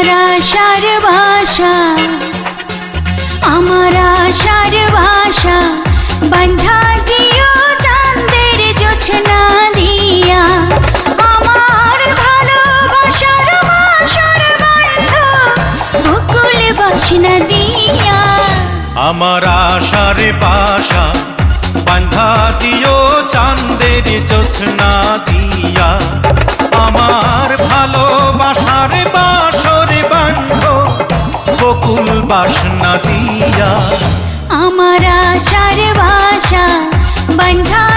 আমার আশার ভাষা, আমার আশার ভাষা বান্ধা দিও চাঁদের জোছনা দিয়া। আমার ভালোবাসার বাসর বন্ধ বকুল বাসনা দিয়া। আমার আশার বাসা বান্ধা দিও চাঁদের জোছনা দিয়া। আমার ভালোবাসার বাসর বন্ধ বকুল বাসনা দিয়া। আমার আশার ভাষা বান্ধা